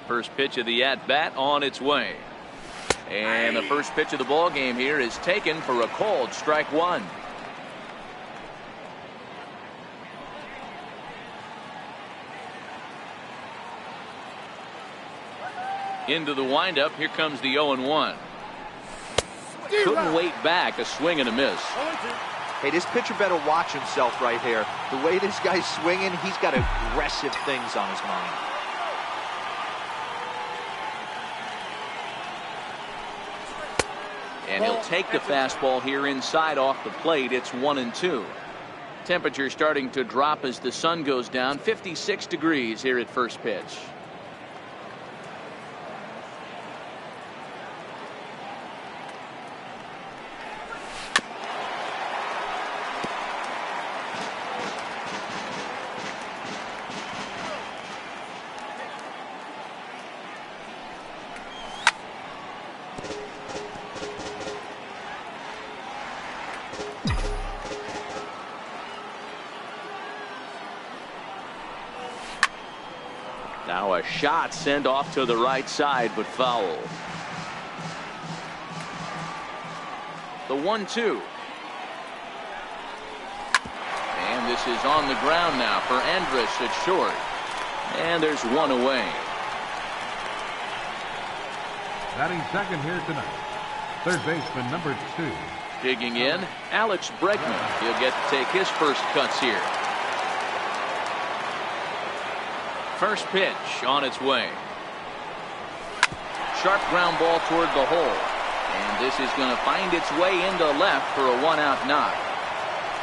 First pitch of the at-bat on its way. And the first pitch of the ball game here is taken for a called strike one. Into the windup. Here comes the 0-1. Couldn't wait back. A swing and a miss. Hey, this pitcher better watch himself right here. The way this guy's swinging, he's got aggressive things on his mind. And he'll take the fastball here inside off the plate. It's 1-2. Temperature starting to drop as the sun goes down. 56 degrees here at first pitch. Now a shot sent off to the right side, but foul. The 1-2. And this is on the ground now for Andrus at short. And there's one away. Batting second here tonight, third baseman number 2. Digging in, Alex Bregman. He'll get to take his first cuts here. First pitch on its way. Sharp ground ball toward the hole. And this is going to find its way into left for a one-out knock.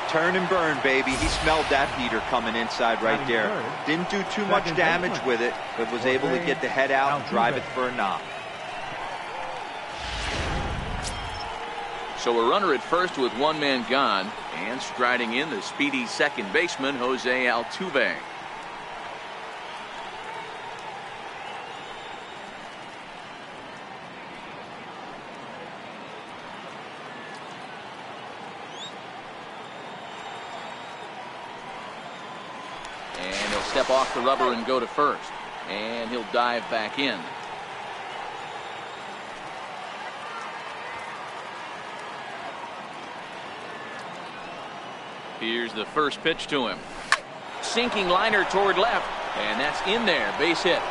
Turn and burn, baby. He smelled that heater coming inside right there. Didn't do too much damage with it, but was able to get the head out and drive it for a knock. So a runner at first with one man gone, and striding in the speedy second baseman, Jose Altuve. Step off the rubber and go to first, and he'll dive back in. Here's the first pitch to him. Sinking liner toward left, and that's in there. Base hit.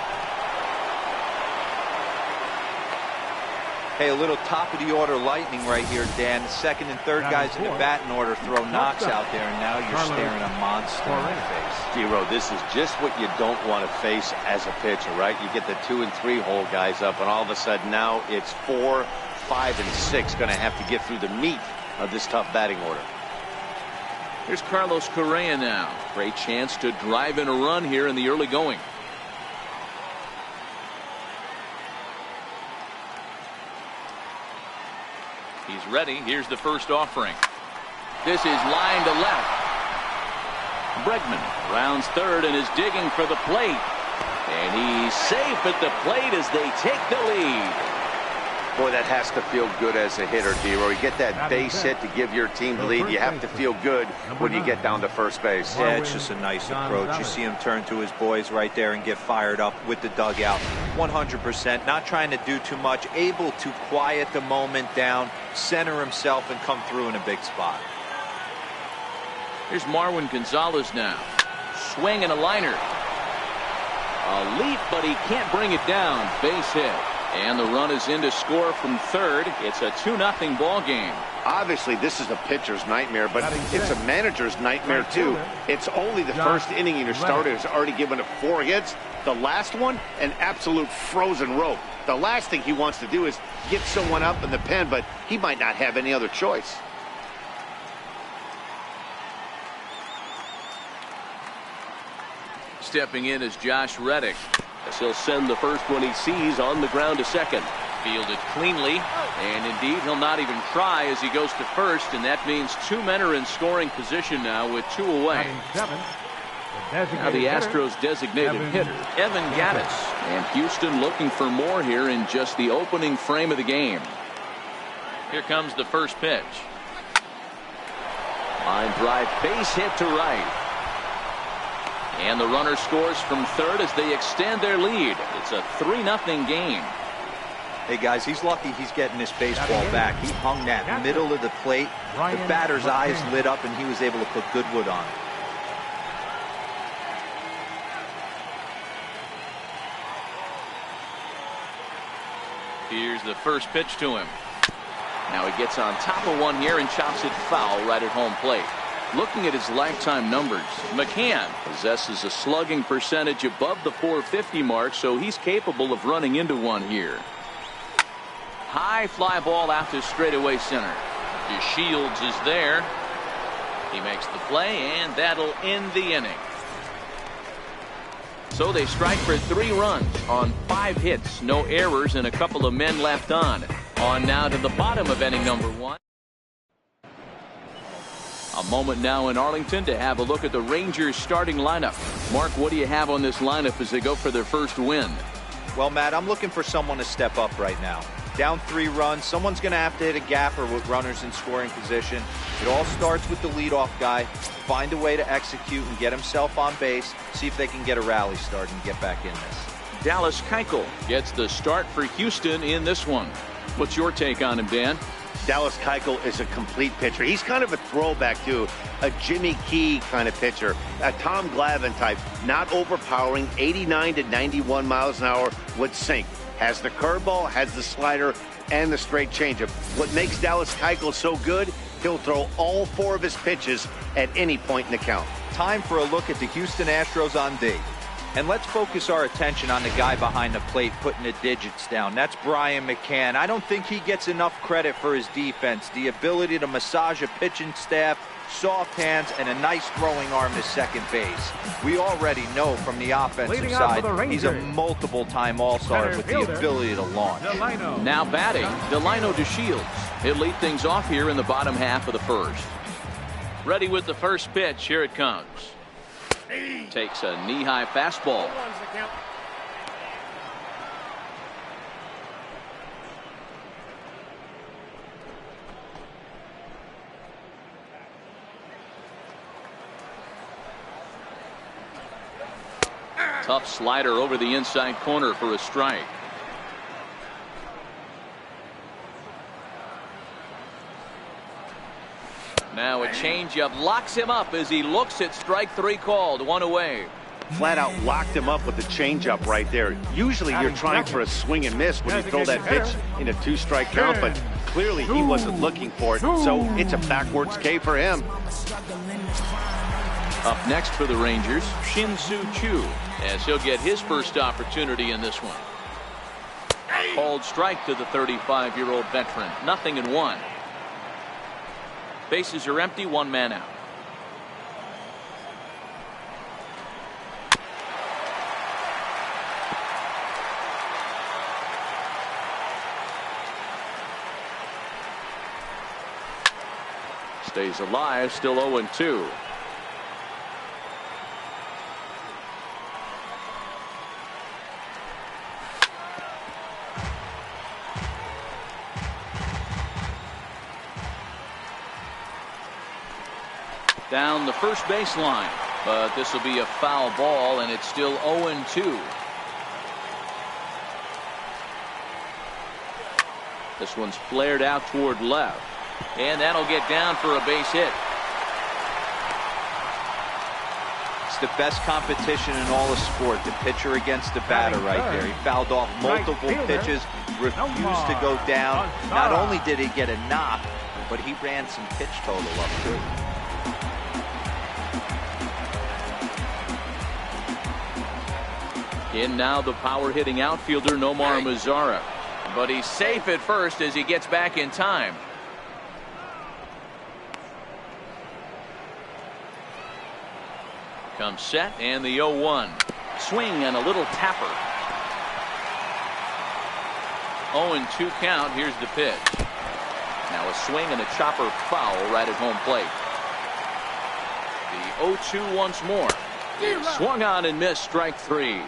Hey, a little top of the order lightning right here, Dan. The second and third guys in the batting order throw knocks out there, and now you're staring a monster in the face. Zero, this is just what you don't want to face as a pitcher, right? You get the 2 and 3 hole guys up, and all of a sudden now it's 4, 5, and 6 going to have to get through the meat of this tough batting order. Here's Carlos Correa now. Great chance to drive in a run here in the early going. He's ready. Here's the first offering. This is line to left. Bregman rounds third and is digging for the plate. And he's safe at the plate as they take the lead. Boy, that has to feel good as a hitter, D-Roy. You get that base hit to give your team the lead. You have to feel good when you get down to first base. Yeah, it's just a nice approach. You see him turn to his boys right there and get fired up with the dugout. 100%. Not trying to do too much. Able to quiet the moment down, center himself, and come through in a big spot. Here's Marwin Gonzalez now. Swing and a liner. A leap, but he can't bring it down. Base hit. And the run is in to score from third. It's a 2-0 ball game. Obviously, this is a pitcher's nightmare, but it's a manager's nightmare, too. It's only the first inning, and your starter has already given up 4 hits. The last one, an absolute frozen rope. The last thing he wants to do is get someone up in the pen, but he might not have any other choice. Stepping in is Josh Reddick. As he'll send the first one he sees on the ground to second. Fielded cleanly, and indeed he'll not even try as he goes to first, and that means 2 men are in scoring position now with 2 away. Now the Astros designated hitter, Evan Gattis, and Houston looking for more here in just the opening frame of the game. Here comes the first pitch. Line drive, base hit to right. And the runner scores from third as they extend their lead. It's a 3-0 game. Hey guys, he's lucky he's getting this baseball back. He hung that middle of the plate. The batter's eyes lit up and he was able to put good wood on it. Here's the first pitch to him. Now he gets on top of one here and chops it foul right at home plate. Looking at his lifetime numbers, McCann possesses a slugging percentage above the .450 mark, so he's capable of running into one here. High fly ball out to straightaway center. DeShields is there. He makes the play, and that'll end the inning. So they strike for 3 runs on 5 hits, no errors, and a couple of men left on. On now to the bottom of inning number 1. A moment now in Arlington to have a look at the Rangers starting lineup. Mark, what do you have on this lineup as they go for their first win? Well, Matt, I'm looking for someone to step up right now. Down 3 runs, someone's going to have to hit a gapper with runners in scoring position. It all starts with the leadoff guy. Find a way to execute and get himself on base. See if they can get a rally started and get back in this. Dallas Keuchel gets the start for Houston in this one. What's your take on him, Dan? Dallas Keuchel is a complete pitcher. He's kind of a throwback to a Jimmy Key kind of pitcher, a Tom Glavine type, not overpowering, 89 to 91 miles an hour would sink. Has the curveball, has the slider, and the straight changeup. What makes Dallas Keuchel so good, he'll throw all 4 of his pitches at any point in the count. Time for a look at the Houston Astros on D. And let's focus our attention on the guy behind the plate putting the digits down. That's Brian McCann. I don't think he gets enough credit for his defense. The ability to massage a pitching staff, soft hands, and a nice throwing arm to second base. We already know from the offensive side, he's a multiple-time All-Star with the ability to launch. Now batting, Delino DeShields. He'll lead things off here in the bottom half of the first. Ready with the first pitch. Here it comes. Takes a knee-high fastball. Tough slider over the inside corner for a strike. Now a changeup locks him up as he looks at strike 3 called. 1 away. Flat out locked him up with the changeup right there. Usually you're trying for a swing and miss when you throw that pitch in a 2-strike count, but clearly he wasn't looking for it, so it's a backwards K for him. Up next for the Rangers, Shin-Soo Choo, as he'll get his first opportunity in this one. Called strike to the 35-year-old veteran. 0-1. Bases are empty, 1 man out. Stays alive, still 0-2. Down the first baseline, but this will be a foul ball, and it's still 0-2. This one's flared out toward left, and that'll get down for a base hit. It's the best competition in all of sport, the pitcher against the batter right there. He fouled off multiple pitches, refused to go down. Not only did he get a knock, but he ran some pitch total up too. In now the power-hitting outfielder Nomar Mazara. But he's safe at first as he gets back in time. Comes set and the 0-1. Swing and a little tapper. 0-2 count. Here's the pitch. Now a swing and a chopper foul right at home plate. The 0-2 once more. Swung on and missed, strike 3.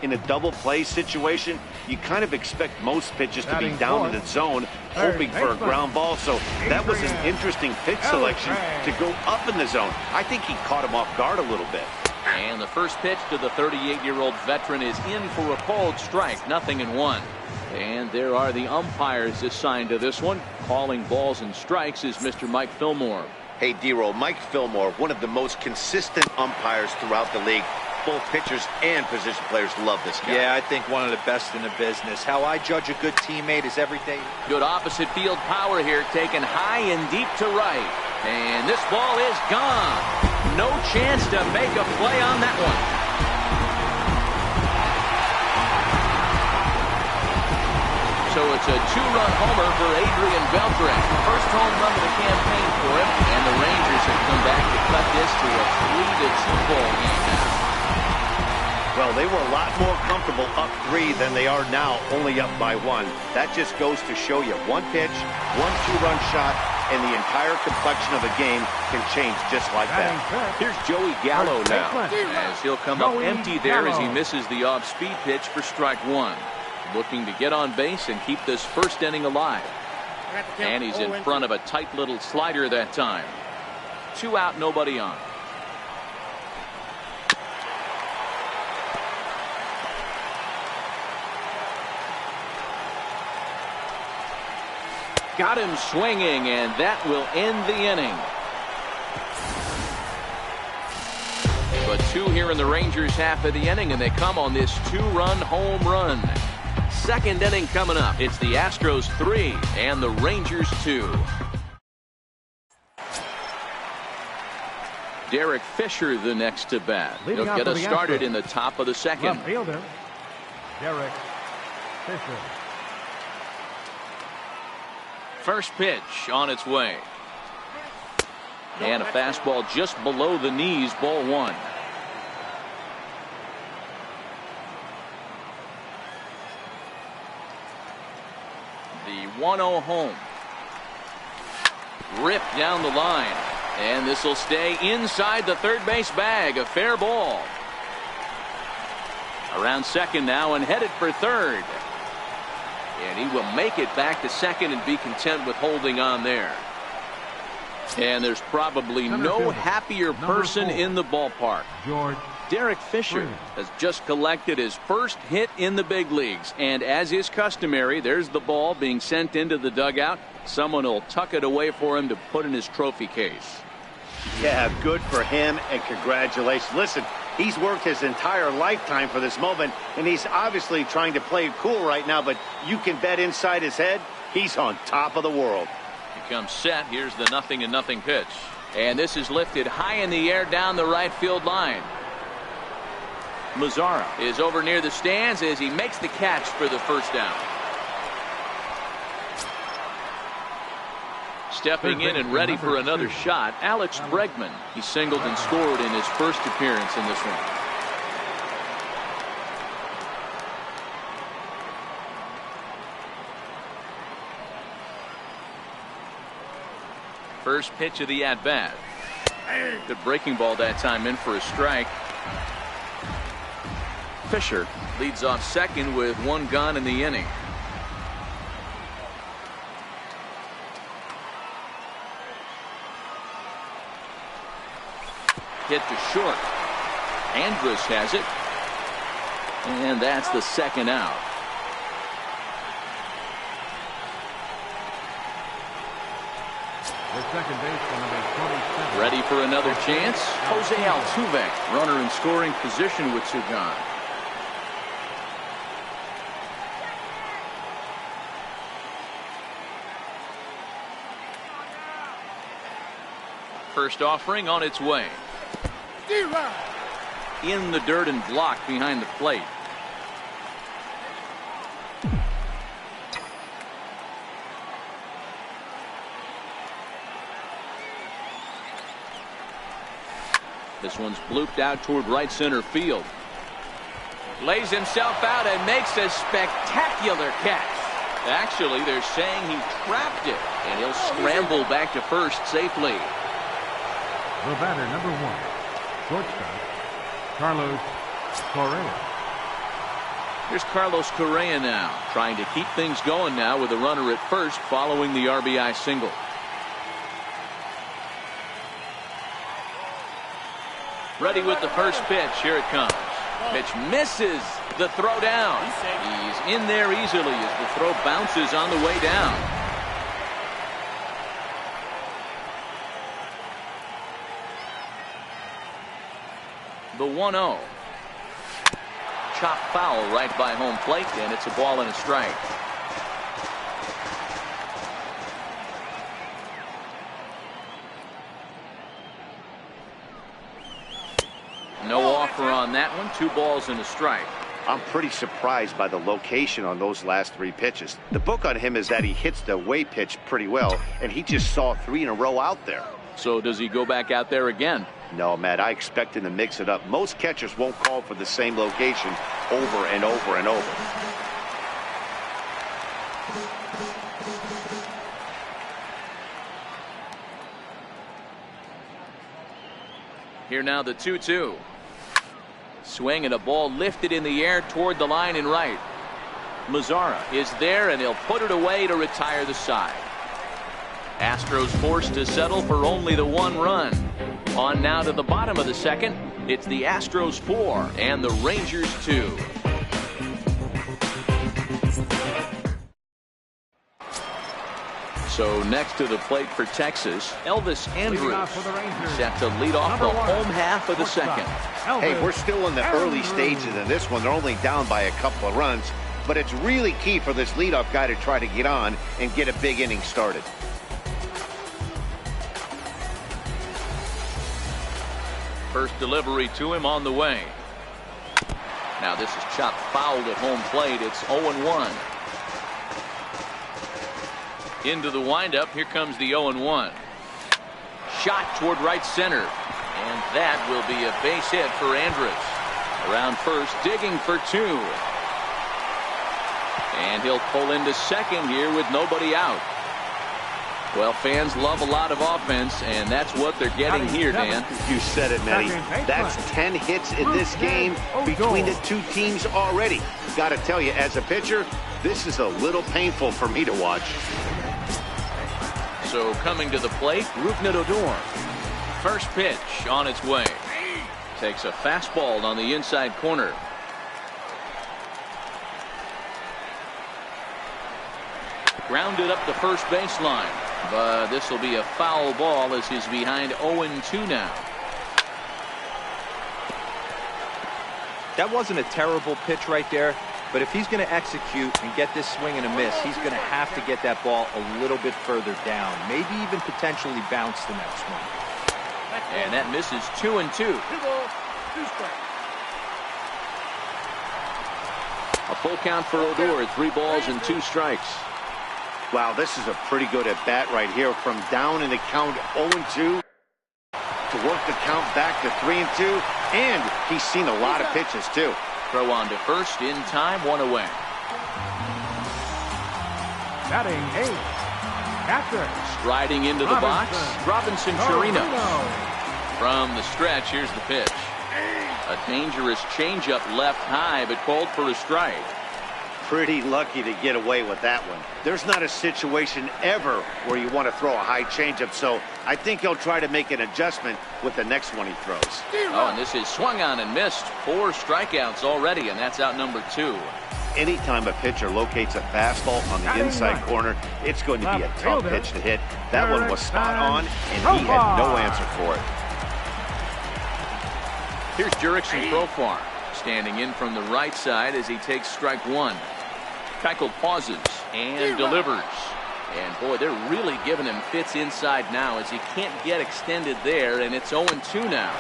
In a double play situation, you kind of expect most pitches to be down in the zone, hoping for a ground ball, so that was an interesting pitch selection to go up in the zone. I think he caught him off guard a little bit. And the first pitch to the 38-year-old veteran is in for a called strike, 0-1. And there are the umpires assigned to this one. Calling balls and strikes is Mr. Mike Fillmore. Hey, D-Roll, Mike Fillmore, one of the most consistent umpires throughout the league. Both pitchers and position players love this guy. Yeah, I think one of the best in the business. How I judge a good teammate is every day. Good opposite field power here, taken high and deep to right. And this ball is gone. No chance to make a play on that one. So it's a two-run homer for Adrian Beltre. First home run of the campaign for him. And the Rangers have come back to cut this to a 3-2 ball game now. Well, they were a lot more comfortable up 3 than they are now, only up by 1. That just goes to show you one pitch, one two-run shot, and the entire complexion of the game can change just like that. Here's Joey Gallo now, as he'll come up empty there as he misses the off-speed pitch for strike 1. Looking to get on base and keep this first inning alive. And he's in front of a tight little slider that time. 2 out, nobody on. Got him swinging, and that will end the inning. But 2 here in the Rangers half of the inning, and they come on this 2-run home run. Second inning coming up. It's the Astros 3 and the Rangers 2. Derek Fisher the next to bat. He'll get us started in the top of the second. Left fielder, Derek Fisher. First pitch on its way. And a fastball just below the knees, ball 1. The 1-0 home. Ripped down the line. And this will stay inside the third base bag. A fair ball. Around second now and headed for third. And he will make it back to second and be content with holding on there. And there's probably no happier person in the ballpark. Derek Fisher has just collected his first hit in the big leagues. And as is customary, there's the ball being sent into the dugout. Someone will tuck it away for him to put in his trophy case. Yeah, good for him, and congratulations. Listen, he's worked his entire lifetime for this moment, and he's obviously trying to play it cool right now, but you can bet inside his head, he's on top of the world. He comes set. Here's the 0-0 pitch. And this is lifted high in the air down the right field line. Mazzara is over near the stands as he makes the catch for the first down. Stepping in and ready for another shot, Alex Bregman. He singled and scored in his first appearance in this one. First pitch of the at-bat. Good breaking ball that time, in for a strike. Fisher leads off second with 1 gone in the inning. Hit to short. Andrus has it. And that's the second out. The second baseman, number 27. Ready for another chance. Jose Altuve, runner in scoring position with 2 gone. First offering on its way. In the dirt and blocked behind the plate. This one's blooped out toward right center field. Lays himself out and makes a spectacular catch. Actually, they're saying he trapped it, and he'll scramble back to first safely. The batter, number 1, shortstop, Carlos Correa. Here's Carlos Correa now, trying to keep things going now with a runner at first following the RBI single. Ready with the first pitch. Here it comes. Pitch misses. The throw down. He's in there easily as the throw bounces on the way down. The 1-0. Chop foul right by home plate, and it's a ball and a strike. No offer on that one. 2 balls and a strike. I'm pretty surprised by the location on those last 3 pitches. The book on him is that he hits the away pitch pretty well, and he just saw 3 in a row out there. So does he go back out there again? No, Matt, I expect him to mix it up. Most catchers won't call for the same location over and over and over. Here now the 2-2. Swing and a ball lifted in the air toward the line and right. Mazzara is there, and he'll put it away to retire the side. Astros forced to settle for only the 1 run. On now to the bottom of the second. It's the Astros 4 and the Rangers 2. So next to the plate for Texas, Elvis Andrus set to lead off the home half of the second. Hey, we're still in the early stages in this one. They're only down by a couple of runs, but it's really key for this leadoff guy to try to get on and get a big inning started. First delivery to him on the way. Now this is chopped foul at home plate. It's 0-1. Into the windup. Here comes the 0-1. Shot toward right center. And that will be a base hit for Andrus. Around first, digging for 2. And he'll pull into second here with nobody out. Well, fans love a lot of offense, and that's what they're getting here, Dan. You said it, Matty. That's 10 hits in this game between the 2 teams already. Got to tell you, as a pitcher, this is a little painful for me to watch. So coming to the plate, Rougned Odor. First pitch on its way. Takes a fastball on the inside corner. Grounded up the first baseline. But this will be a foul ball as he's behind 0-2 now. That wasn't a terrible pitch right there, but if he's going to execute and get this swing and a miss, he's going to have to get that ball a little bit further down, maybe even potentially bounce the next one. And that misses 2-2. 2 balls, 2 strikes. A full count for Odor, 3 balls and 2 strikes. Wow, this is a pretty good at bat right here. From down in the count 0-2 to work the count back to 3-2, and he's seen a lot of pitches too. Throw on to first in time, 1 away. Batting 8. Catcher. Striding into the box, Robinson Chirinos. From the stretch, here's the pitch. A dangerous changeup left high, but called for a strike. Pretty lucky to get away with that one. There's not a situation ever where you want to throw a high changeup, so I think he'll try to make an adjustment with the next one he throws. Oh, and this is swung on and missed. 4 strikeouts already, and that's out number 2. Anytime a pitcher locates a fastball on the inside corner, it's going to be a tough pitch to hit. That one was spot on, and he had no answer for it. Here's Jurickson Profar, standing in from the right side as he takes strike 1. Keuchel pauses and delivers. And boy, they're really giving him fits inside now as he can't get extended there, and it's 0-2 now.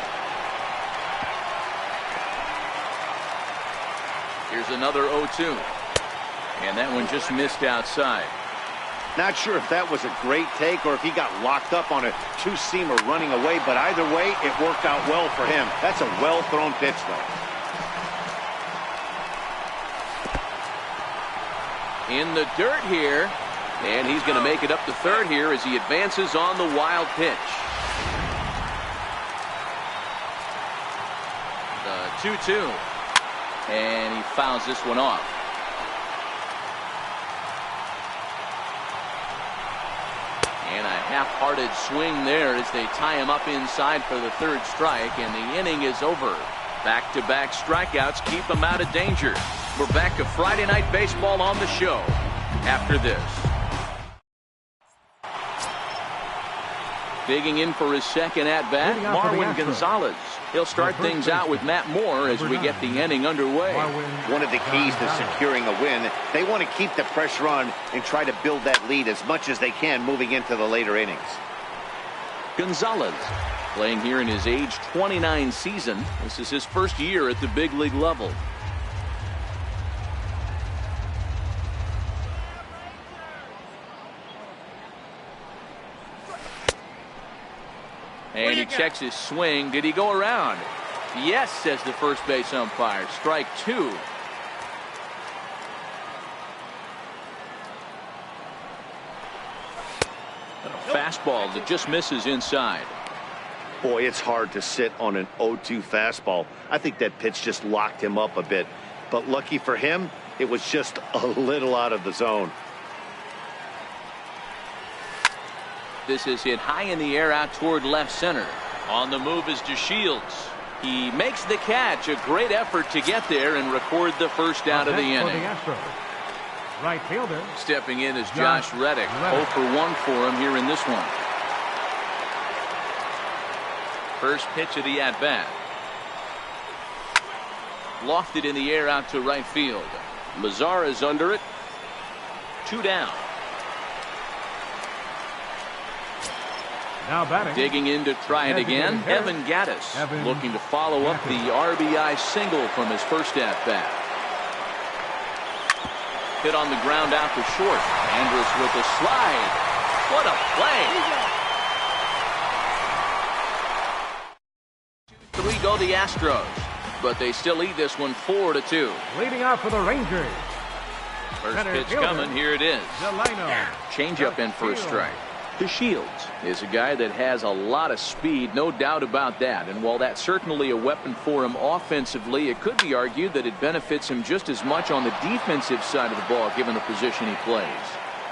Here's another 0-2. And that one just missed outside. Not sure if that was a great take or if he got locked up on a 2-seamer running away, but either way, it worked out well for him. That's a well-thrown pitch, though. In the dirt here, and he's going to make it up to third here as he advances on the wild pitch. The 2-2. And he fouls this one off. And a half-hearted swing there as they tie him up inside for the third strike, and the inning is over. Back-to-back strikeouts keep him out of danger. We're back to Friday Night Baseball on the show after this. Digging in for his second at-bat, Marwin Gonzalez. He'll start things out with Matt Moore as we get the inning underway. One of the keys to securing a win, they want to keep the pressure on and try to build that lead as much as they can moving into the later innings. Gonzalez playing here in his age 29 season. This is his first year at the big league level. And he checks his swing. Did he go around? Yes, says the first base umpire. Strike two. A fastball that just misses inside. Boy, it's hard to sit on an 0-2 fastball. I think that pitch just locked him up a bit. But lucky for him, it was just a little out of the zone. This is hit high in the air out toward left center. On the move is DeShields. He makes the catch. A great effort to get there and record the first out of the inning. The Astros. Right fielder. Stepping in is Josh Reddick. 0 for 1 for him here in this one. First pitch of the at-bat. Lofted in the air out to right field. Mazara is under it. 2 down. Now batting. Digging in to try it again. Evan Gattis looking to follow up the RBI single from his first at-bat. Hit on the ground out to short. Andrus with a slide. What a play. 3 go the Astros, but they still lead this one 4-2. Leading off for the Rangers. First pitch coming. Here it is. Changeup in for a strike. DeShields is a guy that has a lot of speed, no doubt about that. And while that's certainly a weapon for him offensively, it could be argued that it benefits him just as much on the defensive side of the ball, given the position he plays.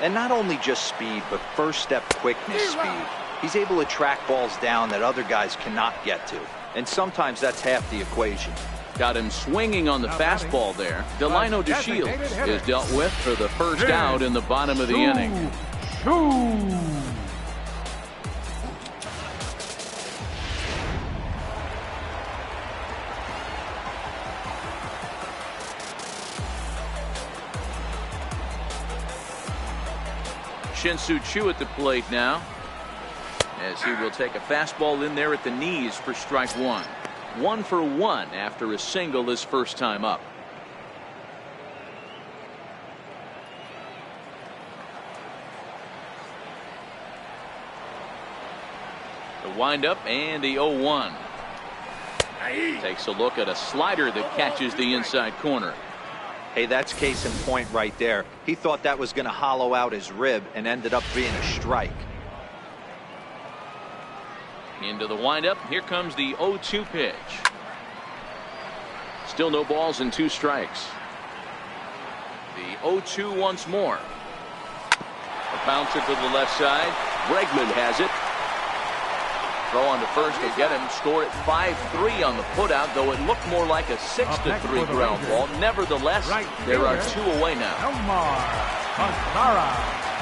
And not only just speed, but first step quickness speed. He's able to track balls down that other guys cannot get to. And sometimes that's half the equation. Got him swinging on the fastball there. Delino DeShields is dealt with for the first out in the bottom of the inning. Shin-Soo Choo at the plate now, as he will take a fastball in there at the knees for strike one. 1 for 1 after a single his first time up. The windup and the 0-1. Takes a look at a slider that catches the inside corner. Hey, that's case in point right there. He thought that was going to hollow out his rib and ended up being a strike. Into the windup. Here comes the 0-2 pitch. Still no balls and 2 strikes. The 0-2 once more. A bouncer to the left side. Bregman has it. Throw on to first to get him. Score at 5-3 on the putout, though it looked more like a 6-3 ground ball. Nevertheless, there are 2 away now.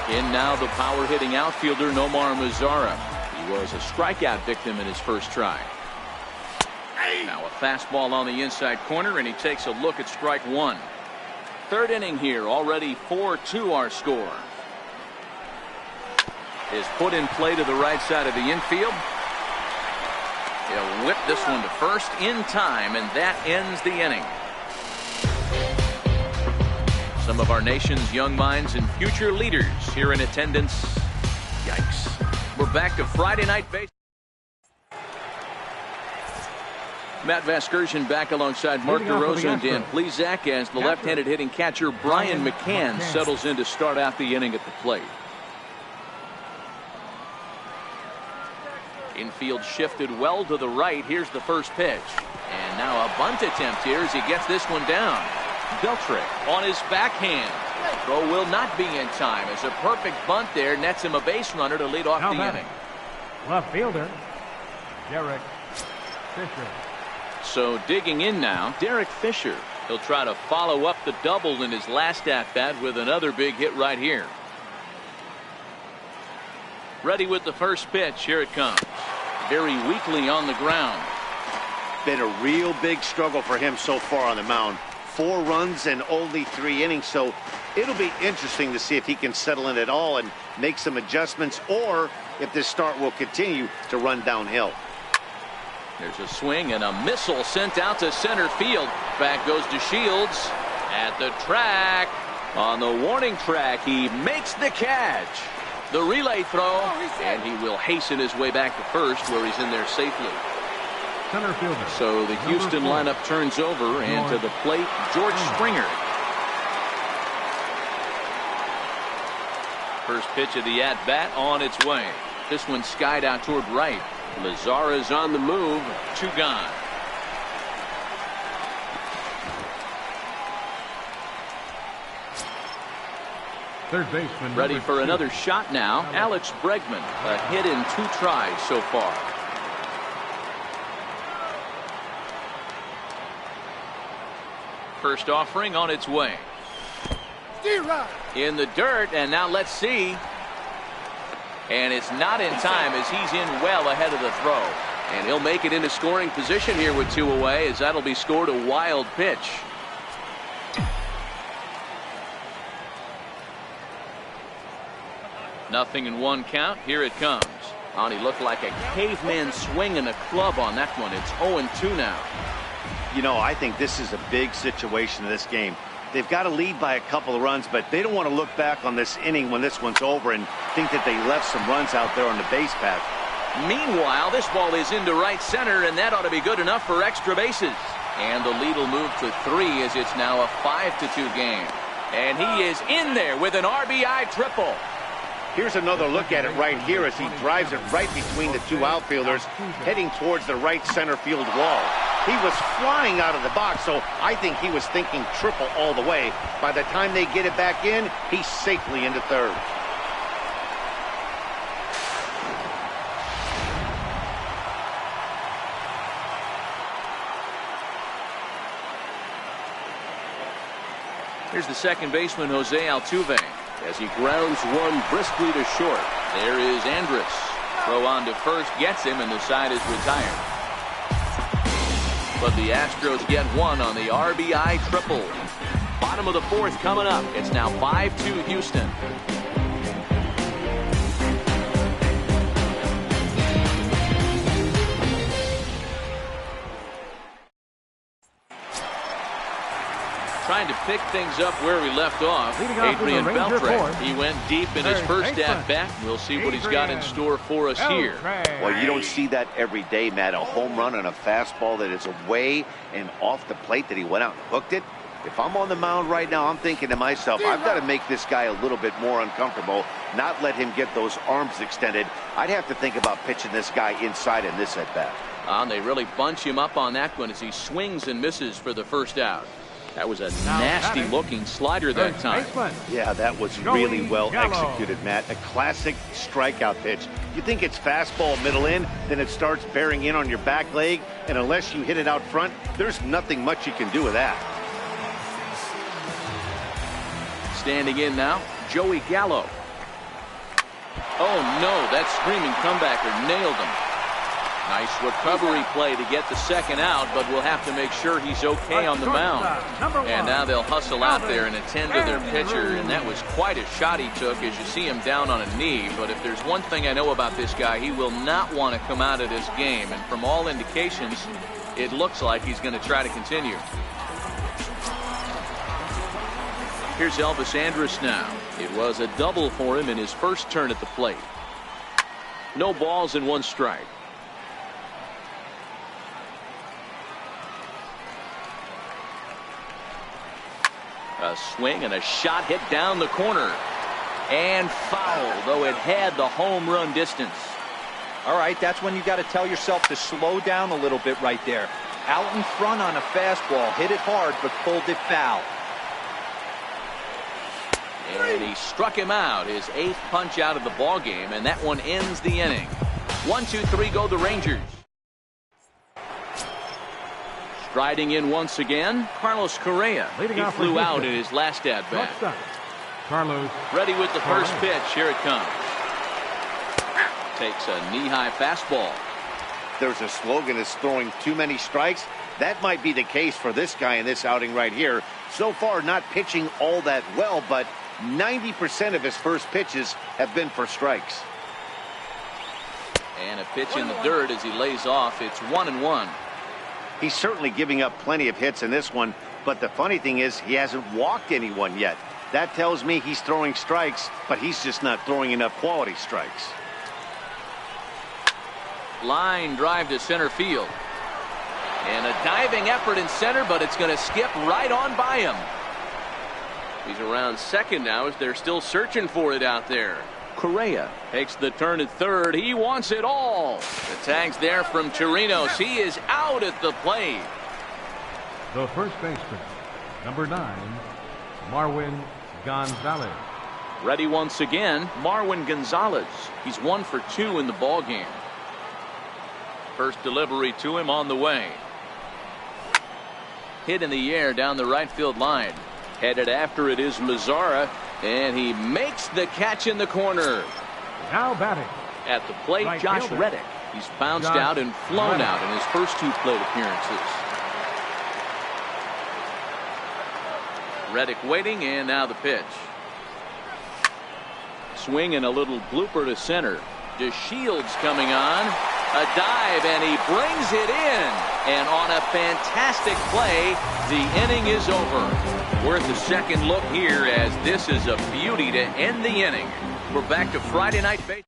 In now the power hitting outfielder Nomar Mazara. He was a strikeout victim in his first try. Now a fastball on the inside corner, and he takes a look at strike one. Third inning here, already 4-2 our score. Is put in play to the right side of the infield. He'll whip this one to first in time, and that ends the inning. Some of our nation's young minds and future leaders here in attendance. Yikes. We're back to Friday Night Baseball. Matt Vasgersian back alongside Mark DeRosa and Dan Plesac as the left-handed hitting catcher Brian McCann settles in to start out the inning at the plate. Infield shifted well to the right. Here's the first pitch. And now a bunt attempt here as he gets this one down. Beltre on his backhand. Throw will not be in time as a perfect bunt there nets him a base runner to lead off the inning. Left fielder, Derek Fisher. So digging in now, Derek Fisher. He'll try to follow up the double in his last at-bat with another big hit right here. Ready with the first pitch. Here it comes. Very weakly on the ground. Been a real big struggle for him so far on the mound. 4 runs and only 3 innings, so it'll be interesting to see if he can settle in at all and make some adjustments, or if this start will continue to run downhill. There's a swing and a missile sent out to center field. Back goes to Shields at the track. On the warning track, he makes the catch. The relay throw, and he will hasten his way back to first, where he's in there safely. Center fielder. So the Houston lineup turns over, and to the plate, George Springer. First pitch of the at-bat on its way. This one skied out toward right. Lazara's on the move. 2 gone. Third baseman. Ready for another shot now. Alex Bregman. A hit in 2 tries so far. First offering on its way. In the dirt, and now let's see. And it's not in time as he's in well ahead of the throw. And he'll make it into scoring position here with 2 away, as that'll be scored a wild pitch. Nothing in 1 count. Here it comes. And he looked like a caveman swinging a club on that one. It's 0-2 now. You know, I think this is a big situation in this game. They've got to lead by a couple of runs, but they don't want to look back on this inning when this one's over and think that they left some runs out there on the base path. Meanwhile, this ball is into right center, and that ought to be good enough for extra bases. And the lead will move to 3 as it's now a 5-2 game. And he is in there with an RBI triple. Here's another look at it right here as he drives it right between the 2 outfielders, heading towards the right center field wall. He was flying out of the box, so I think he was thinking triple all the way. By the time they get it back in, he's safely into third. Here's the second baseman, Jose Altuve, as he grounds one briskly to short. There is Andrus. Throw on to first gets him, and the side is retired. But the Astros get one on the RBI triple. Bottom of the 4th coming up. It's now 5-2 Houston. Trying to pick things up where we left off. Adrian Beltre. He went deep in his first at-bat. We'll see what he's got in store for us here. Well, you don't see that every day, Matt. A home run on a fastball that is away and off the plate that he went out and hooked it. If I'm on the mound right now, I'm thinking to myself, I've got to make this guy a little bit more uncomfortable, not let him get those arms extended. I'd have to think about pitching this guy inside in this at-bat. They really bunch him up on that one as he swings and misses for the first out. That was a nasty-looking slider that time. Yeah, that was really well executed, Matt. A classic strikeout pitch. You think it's fastball middle in, then it starts bearing in on your back leg, and unless you hit it out front, there's nothing much you can do with that. Standing in now, Joey Gallo. Oh, no, that screaming comebacker nailed him. Nice recovery play to get the second out, but we'll have to make sure he's okay on the mound. And now they'll hustle out there and attend to their pitcher, and that was quite a shot he took as you see him down on a knee. But if there's one thing I know about this guy, he will not want to come out of this game. And from all indications, it looks like he's going to try to continue. Here's Elvis Andrus now. It was a double for him in his first turn at the plate. No balls and 1 strike. A swing and a shot hit down the corner. And foul, though it had the home run distance. All right, that's when you got to tell yourself to slow down a little bit right there. Out in front on a fastball, hit it hard, but pulled it foul. And he struck him out, his 8th punch out of the ball game, and that one ends the inning. 1-2-3 go the Rangers. Striding in once again, Carlos Correa. He flew out in his last at bat. Carlos. Ready with the first pitch. Here it comes. Takes a knee-high fastball. There's a slogan is throwing too many strikes. That might be the case for this guy in this outing right here. So far, not pitching all that well, but 90% of his first pitches have been for strikes. And a pitch in the dirt as he lays off. It's 1-1. He's certainly giving up plenty of hits in this one, but the funny thing is he hasn't walked anyone yet. That tells me he's throwing strikes, but he's just not throwing enough quality strikes. Line drive to center field. And a diving effort in center, but it's going to skip right on by him. He's around second now as they're still searching for it out there. Correa takes the turn at third. He wants it all. The tag's there from Chirinos. He is out at the plate. The first baseman, number 9, Marwin Gonzalez. Ready once again, Marwin Gonzalez. He's 1 for 2 in the ball game. First delivery to him on the way. Hit in the air down the right field line. Headed after it is Mazzara, and he makes the catch in the corner. Now batting at the plate, right Josh fielder. Reddick. He's bounced out and flown out in his first 2 plate appearances. Reddick waiting, and now the pitch. Swing and a little blooper to center. DeShields coming on. A dive, and he brings it in. And on a fantastic play, the inning is over. Worth a second look here, as this is a beauty to end the inning. We're back to Friday Night Baseball.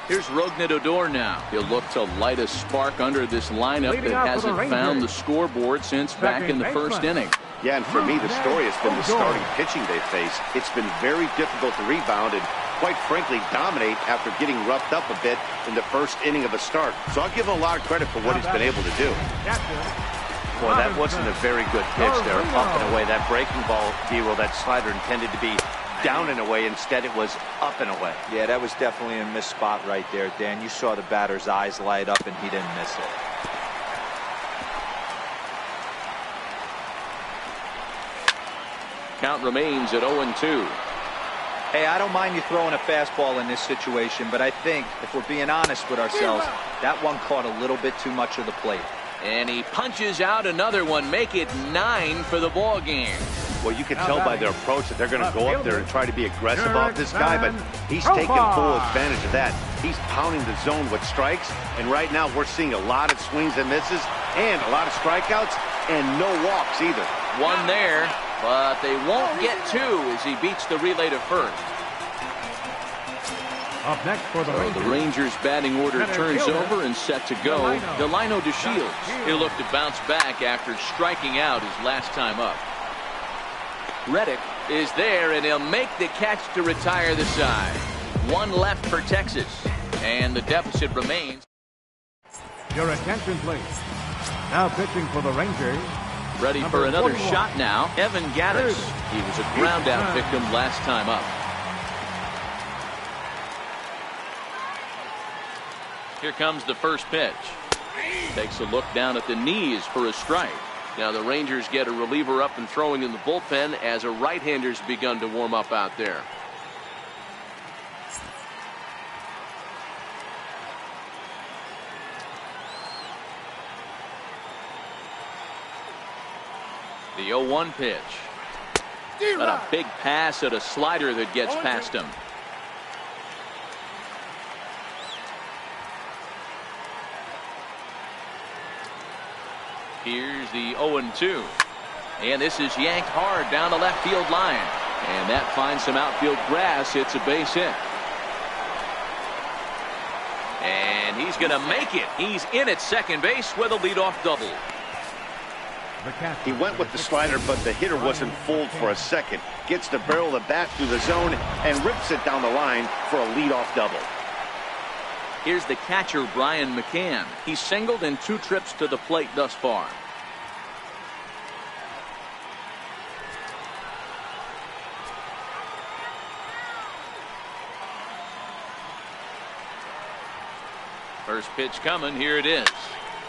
Here's Rougned Odor now. He'll look to light a spark under this lineup that hasn't found the scoreboard since back in the first inning. Yeah, and for me, the story has been the starting pitching they face. It's been very difficult to rebound and, quite frankly, dominate after getting roughed up a bit in the first inning of a start. So I'll give him a lot of credit for what he's been able to do. Boy, that wasn't a very good pitch there, up and away. That breaking ball, D-roll, that slider intended to be down and away. Instead, it was up and away. Yeah, that was definitely a missed spot right there, Dan. You saw the batter's eyes light up, and he didn't miss it. Count remains at 0-2. Hey, I don't mind you throwing a fastball in this situation, but I think, if we're being honest with ourselves, that one caught a little bit too much of the plate. And he punches out another one, make it 9 for the ball game. Well, you can tell by their approach that they're going to go up there and try to be aggressive off this guy, but he's taking full advantage of that. He's pounding the zone with strikes, and right now we're seeing a lot of swings and misses and a lot of strikeouts and no walks either. One there, but they won't get 2 as he beats the relay to first. Up next for the Rangers. The Rangers batting order turns over and set to go. Delino DeShields. He'll look to bounce back after striking out his last time up. Reddick is there, and he'll make the catch to retire the side. 1 left for Texas, and the deficit remains. Your attention, please. Now pitching for the Rangers. Ready for another shot now. Evan Gattis. He was a ground out victim last time up. Here comes the first pitch. Takes a look down at the knees for a strike. Now the Rangers get a reliever up and throwing in the bullpen as a right-hander's begun to warm up out there. The 0-1 pitch. But a big pass at a slider that gets past him. Here's the 0-2. And this is yanked hard down the left field line. And that finds some outfield grass. It's a base hit. And he's going to make it. He's in at second base with a leadoff double. He went with the slider, but the hitter wasn't fooled for a second. Gets the barrel of the bat through the zone and rips it down the line for a leadoff double. Here's the catcher, Brian McCann. He's singled in 2 trips to the plate thus far. First pitch coming. Here it is.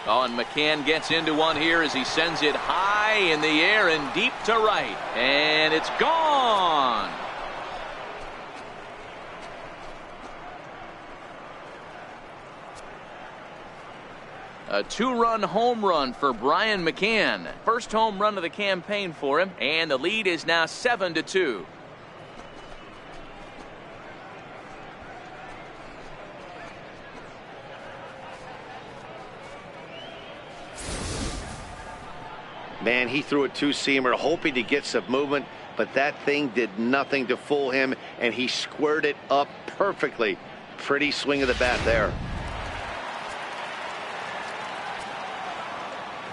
Oh, and McCann gets into one here as he sends it high in the air and deep to right. And it's gone. A 2-run home run for Brian McCann. First home run of the campaign for him, and the lead is now 7-2. Man, he threw a 2-seamer hoping to get some movement, but that thing did nothing to fool him, and he squared it up perfectly. Pretty swing of the bat there.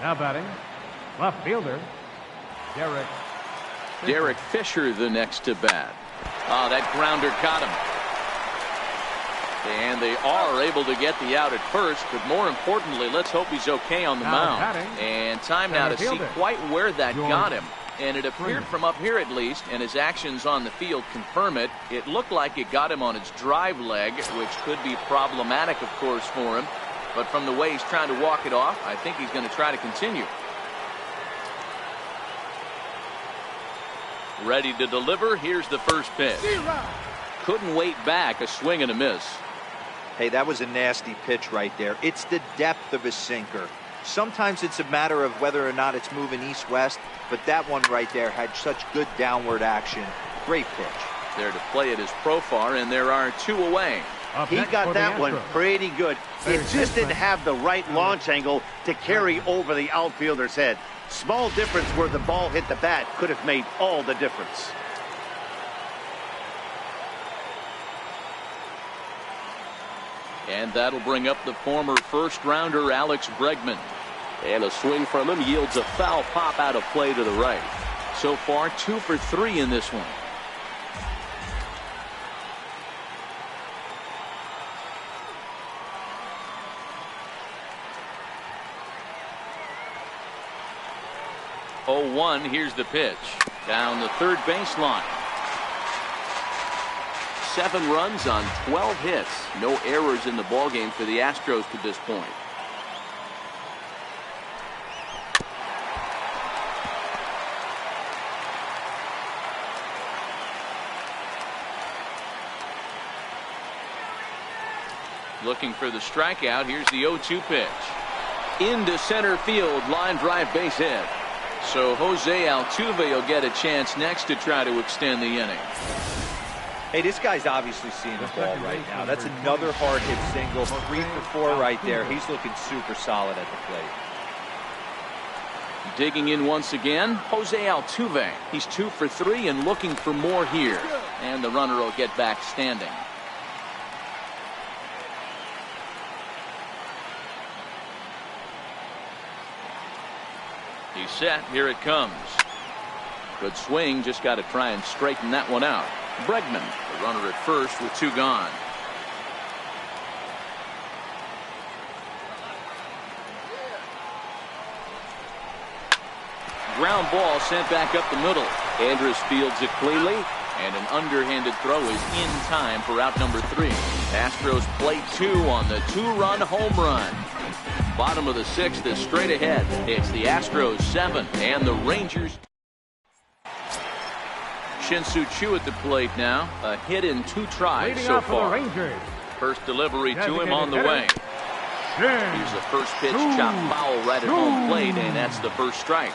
Now batting, left fielder, Derek Fisher the next to bat. Oh, that grounder caught him. And they are able to get the out at first, but more importantly, let's hope he's okay on the mound. And time now to see quite where that got him. And it appeared from up here at least, and his actions on the field confirm it. It looked like it got him on his drive leg, which could be problematic, of course, for him. But from the way he's trying to walk it off, I think he's going to try to continue. Ready to deliver. Here's the first pitch. Couldn't wait back. A swing and a miss. Hey, that was a nasty pitch right there. It's the depth of a sinker. Sometimes it's a matter of whether or not it's moving east-west, but that one right there had such good downward action. Great pitch. There to play it is Profar, and there are 2 away. He got that one pretty good. It just didn't have the right launch angle to carry over the outfielder's head. Small difference where the ball hit the bat could have made all the difference. And that'll bring up the former first-rounder Alex Bregman. And a swing from him yields a foul pop out of play to the right. So far, 2 for 3 in this one. Oh, 1, here's the pitch. Down the third baseline. 7 runs on 12 hits. No errors in the ballgame for the Astros to this point. Looking for the strikeout. Here's the 0-2 pitch. Into center field. Line drive, base hit. So Jose Altuve will get a chance next to try to extend the inning. Hey, this guy's obviously seeing the ball right now. That's another hard hit single. 3 for 4 right there. He's looking super solid at the plate. Digging in once again, Jose Altuve. He's 2 for 3 and looking for more here. And the runner will get back standing. He's set. Here it comes. Good swing. Just got to try and straighten that one out. Bregman, the runner at first with 2 gone. Ground ball sent back up the middle. Andrus fields it cleanly, and an underhanded throw is in time for out number 3. Astros play 2 on the 2-run home run. Bottom of the 6th is straight ahead. It's the Astros 7 and the Rangers. Shin-Soo Choo at the plate now. A hit in 2 tries so far. First delivery to him on the way. Here's the first pitch, chopped foul right at home plate, and that's the first strike.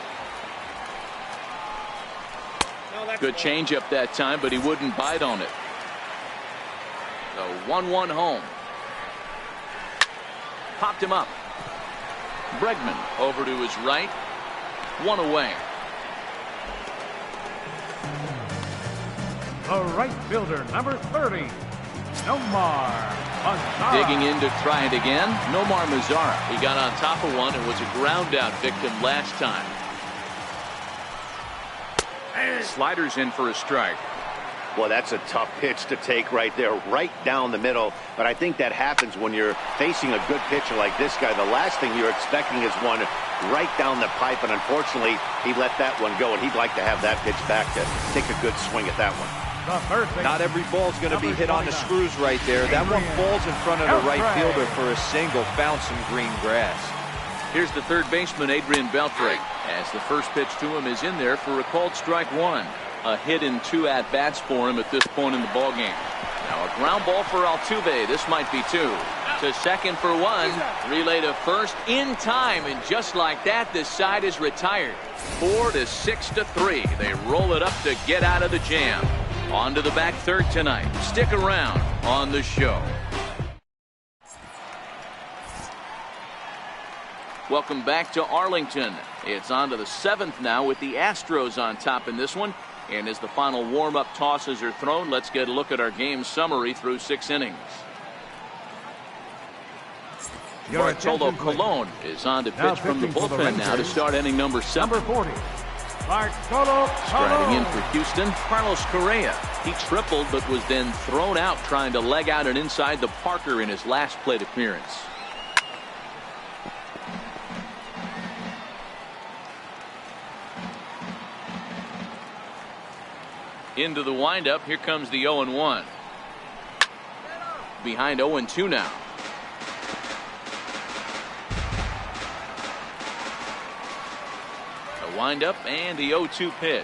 Good changeup that time, but he wouldn't bite on it. So 1-1 home. Popped him up. Bregman over to his right. 1 away. The right fielder, number 30, Nomar Mazara. Digging in to try it again. Nomar Mazara. He got on top of one and was a ground out victim last time. Sliders in for a strike. Well, that's a tough pitch to take right there, right down the middle. But I think that happens when you're facing a good pitcher like this guy. The last thing you're expecting is one right down the pipe, and unfortunately, he let that one go, and he'd like to have that pitch back to take a good swing at that one. Not every ball's going to be hit on the screws right there. That one falls in front of the right fielder for a single. Found some green grass. Here's the third baseman, Adrian Beltre, as the first pitch to him is in there for a called strike one. A hit in 2 at-bats for him at this point in the ballgame. Now a ground ball for Altuve. This might be 2. To second for 1. Relay to first in time, and just like that, this side is retired. 4 to 6 to 3. They roll it up to get out of the jam. On to the back third tonight. Stick around on the show. Welcome back to Arlington. It's on to the 7th now with the Astros on top in this one. And as the final warm-up tosses are thrown, let's get a look at our game summary through 6 innings. Bartolo Colon is on to pitch from the bullpen now to start inning number 7. Number 40. Bartolo Striding in for Houston, Carlos Correa. He tripled but was then thrown out trying to leg out and inside the Parker in his last plate appearance. Into the windup. Here comes the 0-1. Behind 0-2 now. The windup and the 0-2 pitch.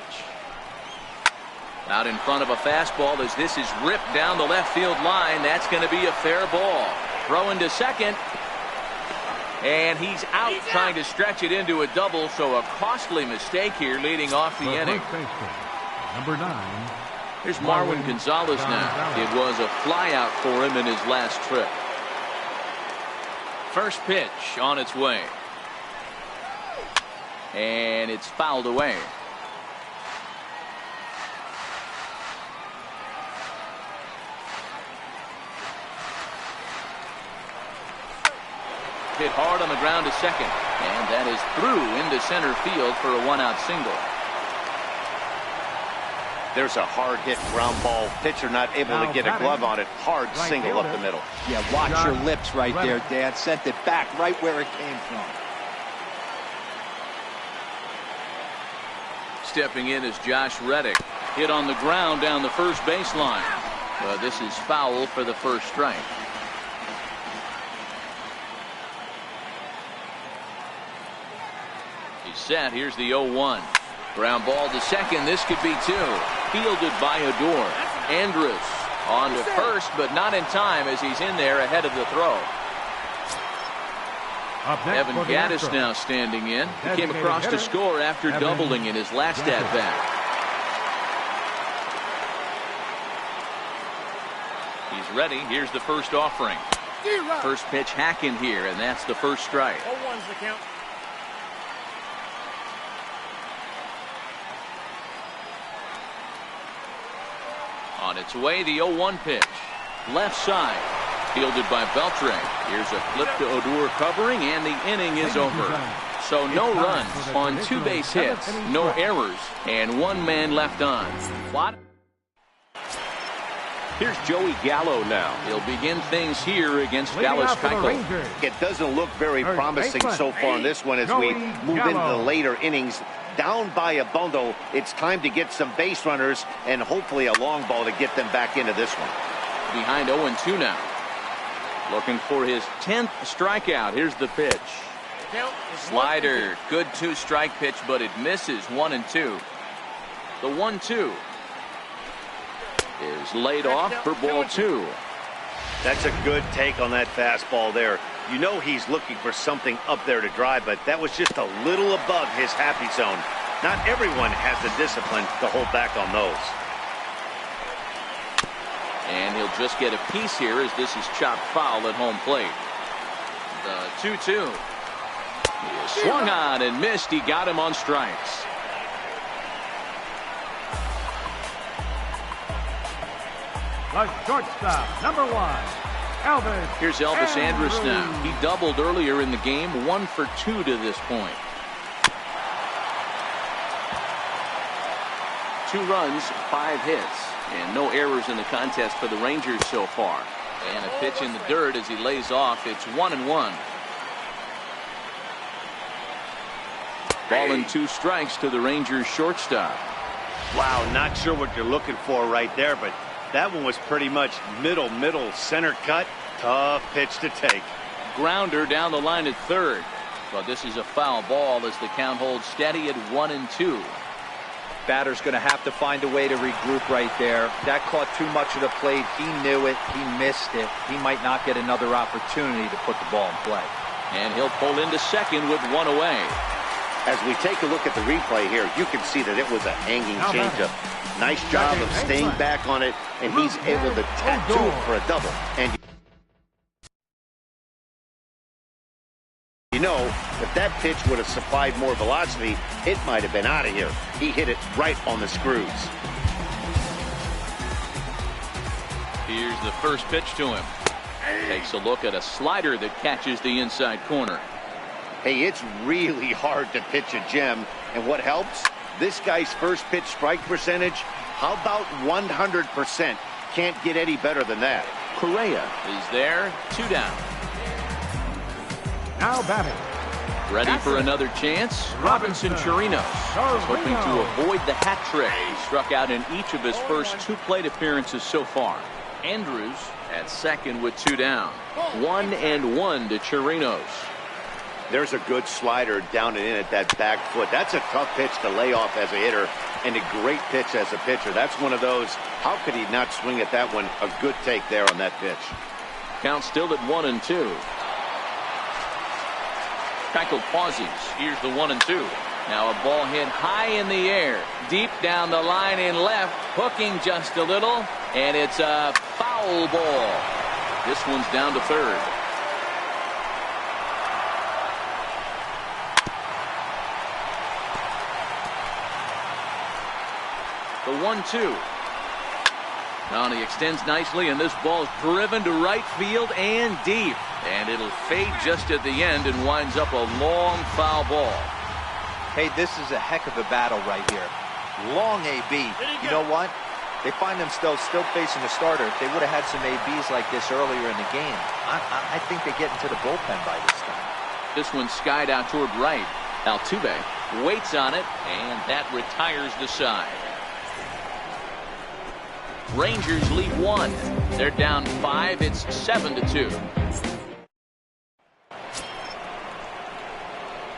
Out in front of a fastball as this is ripped down the left field line. That's going to be a fair ball. Throw into second. And he's out trying to stretch it into a double, so a costly mistake here leading off the inning. Number 9. Here's Marwin Gonzalez now. It was a flyout for him in his last trip. First pitch on its way. And it's fouled away. Hit hard on the ground to second. And that is through into center field for a 1-out single. There's a hard hit ground ball. Pitcher not able to get a glove on it. Hard single up the middle. Yeah, watch your lips right there, Dan. Sent it back right where it came from. Stepping in is Josh Reddick. Hit on the ground down the first baseline. But this is foul for the first strike. He's set. Here's the 0-1. Ground ball to second. This could be 2. Fielded by Odor. Andrus on to first, but not in time as he's in there ahead of the throw. Evan Gattis now standing in. He came across to score after doubling in his last at-bat. He's ready. Here's the first offering. First pitch hacking here, and that's the first strike. 0-1's the count. On its way, the 0-1 pitch. Left side. Fielded by Beltre. Here's a flip to Odor covering, and the inning is over. So no runs on 2 base hits, no errors, and 1 man left on. Here's Joey Gallo now. He'll begin things here against Dallas Keuchel. It doesn't look very promising so far in this one as we move into the later innings. Down by a bundle, it's time to get some base runners and hopefully a long ball to get them back into this one. Behind 0-2 now. Looking for his 10th strikeout. Here's the pitch. Slider. Good 2-strike pitch, but it misses 1-2. The 1-2 is laid off for ball 2. That's a good take on that fastball there. You know he's looking for something up there to drive, but that was just a little above his happy zone. Not everyone has the discipline to hold back on those. And he'll just get a piece here as this is chopped foul at home plate. The 2-2. He swung on and missed. He got him on strikes. The shortstop, number 1. Elvis. Here's Elvis Andrus now. He doubled earlier in the game, 1 for 2 to this point. 2 runs, 5 hits, and no errors in the contest for the Rangers so far. And a pitch in the dirt as he lays off. It's 1-1. Ball and 2 strikes to the Rangers shortstop. Wow, not sure what you're looking for right there, but that one was pretty much middle center cut. Tough pitch to take. Grounder down the line at third. But this is a foul ball as the count holds steady at 1-2. Batter's going to have to find a way to regroup right there. That caught too much of the plate. He knew it. He missed it. He might not get another opportunity to put the ball in play. And he'll pull into second with 1 away. As we take a look at the replay here, you can see that it was a hanging changeup. Nice job of staying back on it, and he's able to tattoo it for a double. And you know, if that pitch would have supplied more velocity, it might have been out of here. He hit it right on the screws. Here's the first pitch to him. Takes a look at a slider that catches the inside corner. Hey, it's really hard to pitch a gem, and what helps? This guy's first pitch strike percentage, how about 100%? Can't get any better than that. Correa is there, 2 down. Now batting. Ready for another chance. Robinson Chirinos is hoping to avoid the hat trick. He struck out in each of his first 2 plate appearances so far. Andrews at second with 2 down. 1-1 to Chirinos. There's a good slider down and in at that back foot. That's a tough pitch to lay off as a hitter, and a great pitch as a pitcher. That's one of those, how could he not swing at that one? A good take there on that pitch. Count still at 1-2. Keuchel pauses. Here's the 1-2. Now a ball hit high in the air, deep down the line in left, hooking just a little, and it's a foul ball. This one's down to third. The 1-2. Now he extends nicely, and this ball's driven to right field and deep. And it'll fade just at the end and winds up a long foul ball. Hey, this is a heck of a battle right here. Long AB. You know what? They find themselves still facing a starter. If they would have had some ABs like this earlier in the game, I think they get into the bullpen by this time. This one's skied out toward right. Altuve waits on it, and that retires the side. Rangers lead 1. They're down 5. It's 7-2.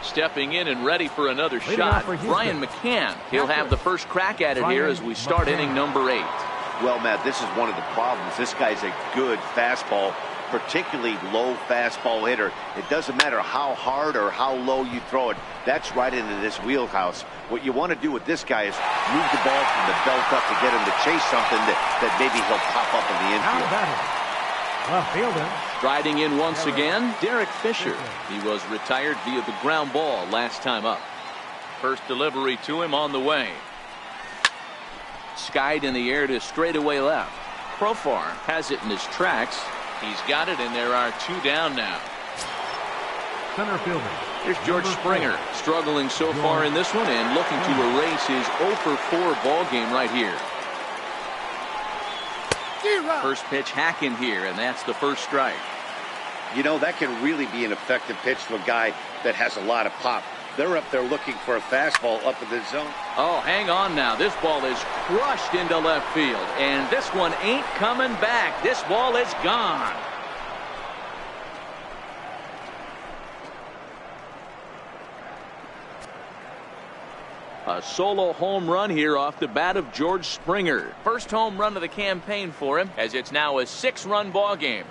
Stepping in and ready for another shot, Brian McCann. He'll have the first crack at it here as we start inning number 8. Well, Matt, this is one of the problems. This guy's a good fastball, particularly low fastball hitter. It doesn't matter how hard or how low you throw it. That's right into this wheelhouse. What you want to do with this guy is move the ball from the belt up to get him to chase something that maybe he'll pop up in the infield. Left fielder. Striding in once again, Derek Fisher. He was retired via the ground ball last time up. First delivery to him on the way. Skied in the air to straightaway left. Profar has it in his tracks. He's got it, and there are 2 down now. Center fielder. Here's George Springer, struggling so far in this one and looking to erase his 0-for-4 ball game right here. First pitch hack in here, and that's the first strike. You know, that can really be an effective pitch to a guy that has a lot of pop. They're up there looking for a fastball up in the zone. Oh, hang on now. This ball is crushed into left field, and this one ain't coming back. This ball is gone. A solo home run here off the bat of George Springer. First home run of the campaign for him, as it's now a 6-run ball game.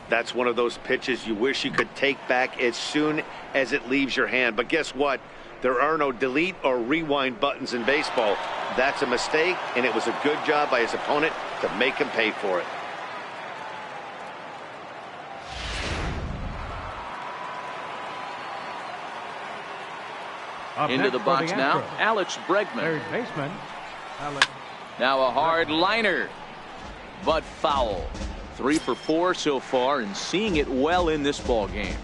That's one of those pitches you wish you could take back as soon as it leaves your hand. But guess what? There are no delete or rewind buttons in baseball. That's a mistake, and it was a good job by his opponent to make him pay for it. Into the box now, Alex Bregman. Third baseman, Alex. Now a hard liner, but foul. 3 for 4 so far, and seeing it well in this ball game.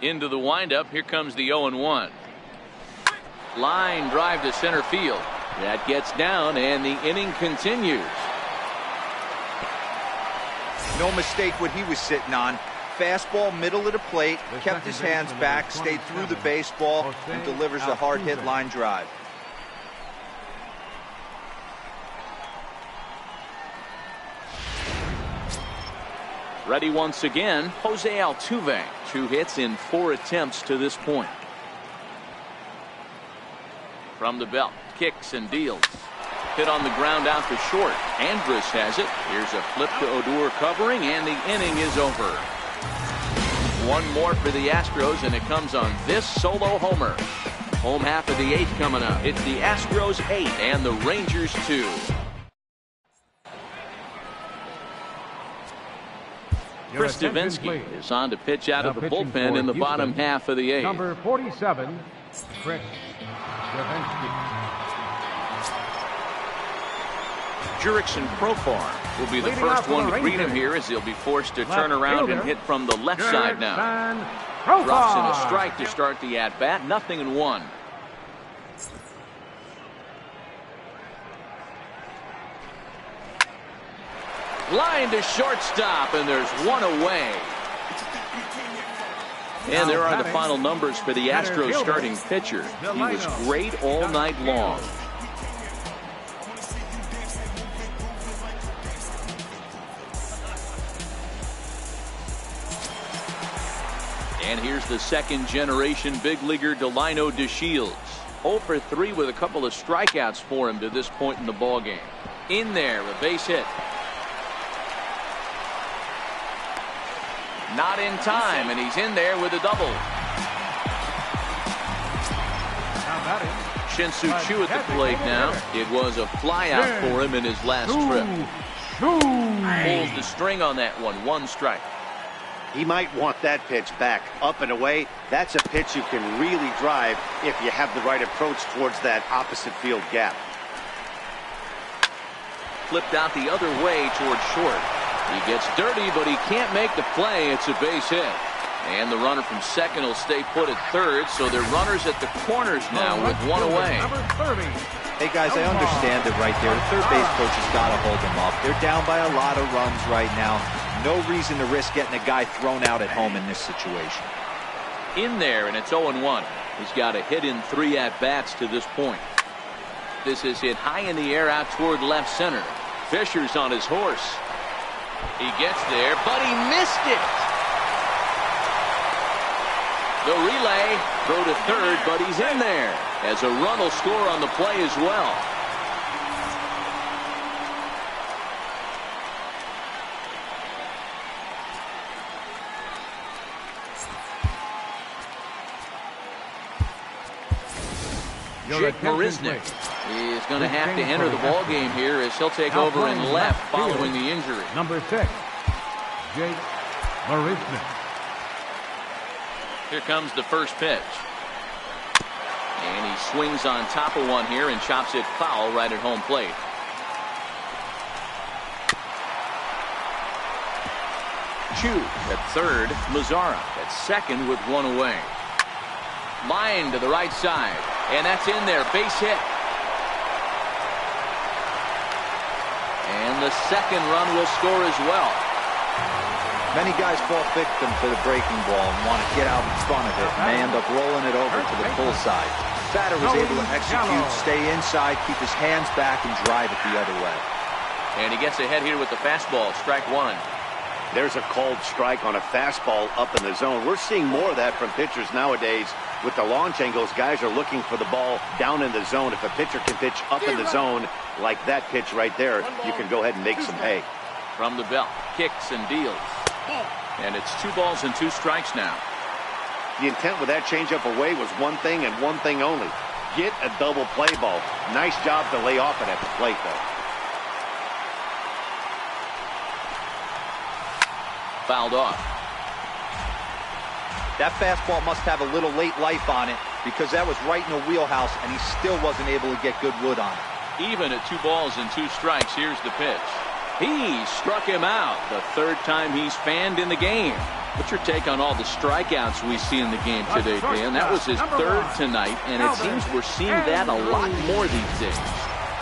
Into the windup. Here comes the 0-1. Line drive to center field. That gets down, and the inning continues. No mistake what he was sitting on. Fastball, middle of the plate, kept his hands back, stayed through the baseball, and delivers a hard hit line drive. Ready once again, Jose Altuve. 2 hits in 4 attempts to this point. From the belt, kicks and deals. Hit on the ground out to short. Andrus has it. Here's a flip to Odor covering, and the inning is over. One more for the Astros, and it comes on this solo homer. Home half of the 8th coming up. It's the Astros 8 and the Rangers 2. Chris Davinsky is on to pitch out of the bullpen in the bottom half of the 8th. Number 47, Chris Davinsky. Jurickson Profar will be the first one to greet him here, as he'll be forced to turn around and hit from the left side now. Drops in a strike to start the at-bat. 0-1. Line to shortstop, and there's one away. And there are the final numbers for the Astros starting pitcher. He was great all night long. And here's the second-generation big leaguer Delino DeShields. 0 for 3 with a couple of strikeouts for him to this point in the ballgame. In there, a base hit. Not in time, and he's in there with a double. Shin-Soo Choo at the plate now. It was a flyout for him in his last trip. Pulls the string on that one. 1 strike. He might want that pitch back, up and away. That's a pitch you can really drive if you have the right approach towards that opposite field gap. Flipped out the other way towards short. He gets dirty, but he can't make the play. It's a base hit. And the runner from second will stay put at third, so they're runners at the corners now with 1 away. Hey guys, I understand it right there. The third base coach has got to hold them up. They're down by a lot of runs right now. No reason to risk getting a guy thrown out at home in this situation. In there, and it's 0-1. He's got a hit in 3 at-bats to this point. This is hit high in the air out toward left center. Fisher's on his horse. He gets there, but he missed it. The relay, throw to third, but he's in there. As a run will score on the play as well. Jake Marisnick is going to have to enter the ball game here, as he'll take over in left following the injury. Number 6, Jake Marisnick. Here comes the first pitch. And he swings on top of one here and chops it foul right at home plate. Chu at third. Mazzara at second with 1 away. Line to the right side. And that's in there. Base hit. And the second run will score as well. Many guys fall victim to the breaking ball and want to get out in front of it, and they end up rolling it over to the pull side. Batter was able to execute, stay inside, keep his hands back, and drive it the other way. And he gets ahead here with the fastball. Strike 1. There's a called strike on a fastball up in the zone. We're seeing more of that from pitchers nowadays. With the launch angles, guys are looking for the ball down in the zone. If a pitcher can pitch up in the zone like that pitch right there, you can go ahead and make some hay. From the belt, kicks and deals. And it's 2 balls and 2 strikes now. The intent with that changeup away was one thing and one thing only. Get a double play ball. Nice job to lay off it at the plate, though. Fouled off. That fastball must have a little late life on it, because that was right in the wheelhouse, and he still wasn't able to get good wood on it. Even at 2 balls and 2 strikes, here's the pitch. He struck him out the 3rd time he's fanned in the game. What's your take on all the strikeouts we see in the game today, Dan? That was his third tonight, and it seems we're seeing that a lot more these days.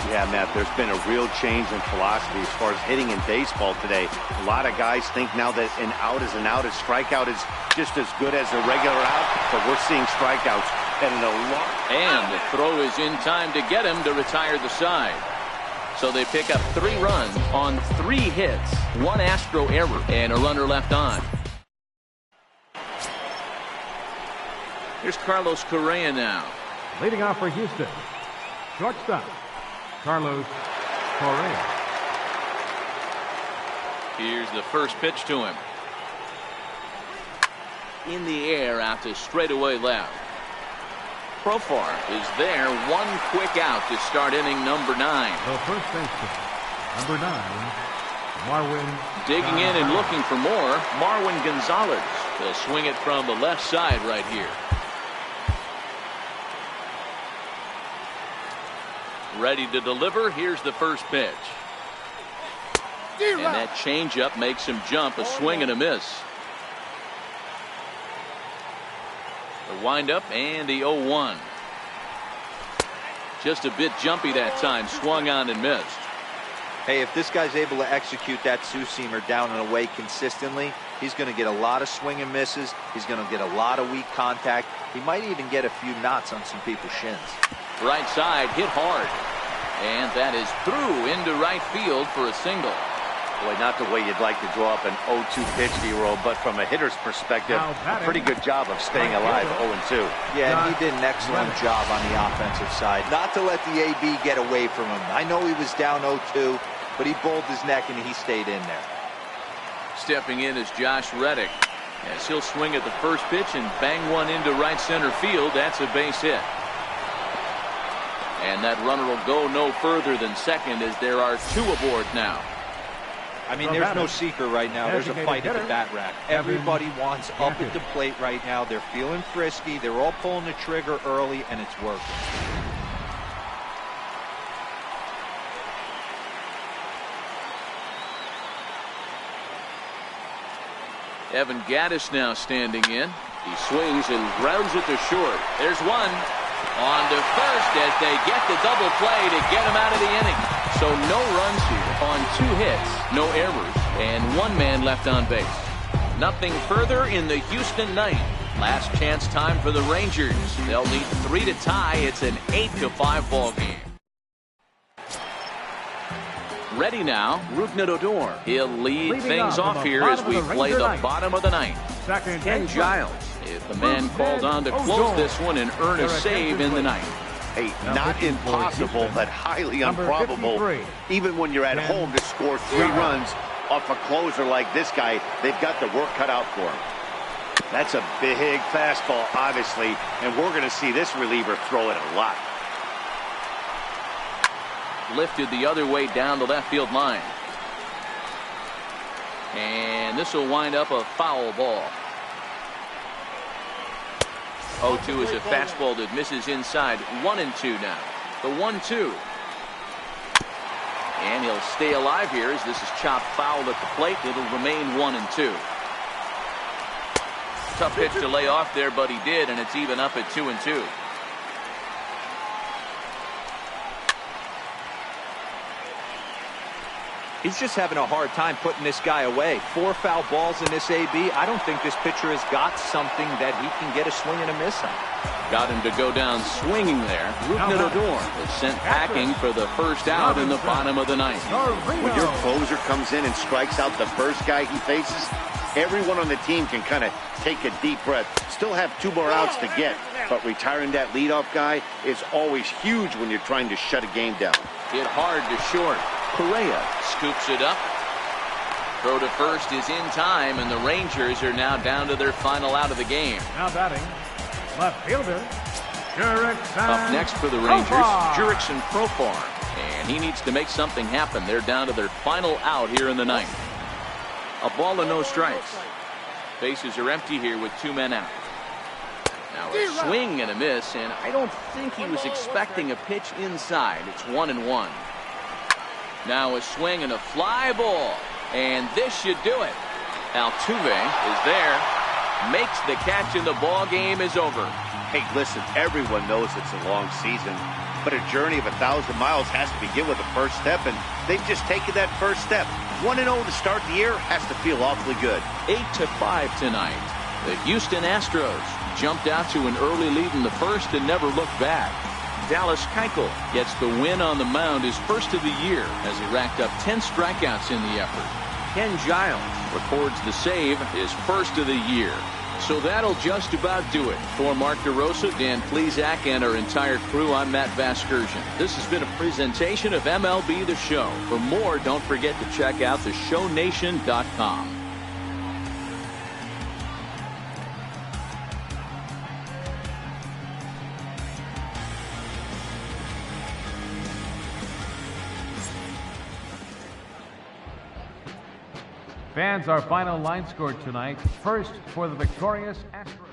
Yeah, Matt, there's been a real change in philosophy as far as hitting in baseball today. A lot of guys think now that an out is an out, a strikeout is just as good as a regular out, but we're seeing strikeouts at an alarm. And the throw is in time to get him to retire the side. So they pick up 3 runs on 3 hits, 1 Astro error, and a runner left on. Here's Carlos Correa now. Leading off for Houston, shortstop, Carlos Correa. Here's the first pitch to him. In the air out to straightaway left. Profar is there. 1 quick out to start inning number 9. The first baseman, number 9, Marwin. Digging in and looking for more, Marwin Gonzalez. He'll swing it from the left side right here. Ready to deliver. Here's the first pitch. And that changeup makes him jump. A swing and a miss. The windup and the 0-1. Just a bit jumpy that time. Swung on and missed. Hey, if this guy's able to execute that two-seamer down and away consistently, he's going to get a lot of swing and misses. He's going to get a lot of weak contact. He might even get a few knots on some people's shins. Right side hit hard. And that is through into right field for a single. Boy, not the way you'd like to draw up an 0-2 pitch, D-roll, but from a hitter's perspective, a pretty good job of staying alive 0-2. Yeah, and he did an excellent job on the offensive side. Not to let the AB get away from him. I know he was down 0-2, but he bowled his neck and he stayed in there. Stepping in is Josh Reddick, as he'll swing at the first pitch and bang one into right center field. That's a base hit. And that runner will go no further than second, as there are 2 aboard now. I mean, there's no secret right now. There's a fight at the bat rack. Everybody wants up at the plate right now. They're feeling frisky. They're all pulling the trigger early, and it's working. Evan Gattis now standing in. He swings and grounds it to short. There's one. On to first as they get the double play to get him out of the inning. So no runs here on 2 hits, no errors, and 1 man left on base. Nothing further in the Houston ninth. Last chance time for the Rangers. They'll need 3 to tie. It's an 8-5 ball game. Ready now, Rougned Odor. He'll lead things off here as we play the bottom of the ninth. Ken Giles is the man called on to close this one and earn a save in the ninth. Hey, not impossible, but highly improbable. Even when you're at home to score 3 runs off a closer like this guy, they've got the work cut out for him. That's a big fastball, obviously, and we're going to see this reliever throw it a lot. Lifted the other way down the left field line. And this will wind up a foul ball. 0-2 is a fastball that misses inside. 1-2 now. The 1-2. And he'll stay alive here as this is chopped foul at the plate. It'll remain 1-2. Tough pitch to lay off there, but he did, and it's even up at 2-2. He's just having a hard time putting this guy away. 4 foul balls in this AB. I don't think this pitcher has got something that he can get a swing and a miss on. Got him to go down swinging there. Rougned Odor is sent packing for the first out in the bottom of the ninth. When your closer comes in and strikes out the first guy he faces, everyone on the team can kind of take a deep breath. Still have 2 more outs to get, but retiring that leadoff guy is always huge when you're trying to shut a game down. Hit hard to short. Correa scoops it up. Throw to first is in time, and the Rangers are now down to their final out of the game. Now batting, left fielder, Jurickson. Up next for the Rangers, Jurickson Profar. And he needs to make something happen. They're down to their final out here in the ninth. A ball and no strikes. Bases are empty here with 2 men out. Now a swing and a miss, and I don't think he was expecting a pitch inside. It's 1-1. Now a swing and a fly ball, and this should do it. Altuve is there, makes the catch, and the ball game is over. Hey, listen, everyone knows it's a long season, but a journey of 1,000 miles has to begin with a first step, and they've just taken that first step. 1-0 to start the year has to feel awfully good. 8-5 tonight. The Houston Astros jumped out to an early lead in the first and never looked back. Dallas Keuchel gets the win on the mound, his first of the year, as he racked up 10 strikeouts in the effort. Ken Giles records the save, his first of the year. So that'll just about do it. For Mark DeRosa, Dan Plesac, and our entire crew, I'm Matt Vasgersian. This has been a presentation of MLB The Show. For more, don't forget to check out theshownation.com. Fans, our final line score tonight. First for the victorious Astros.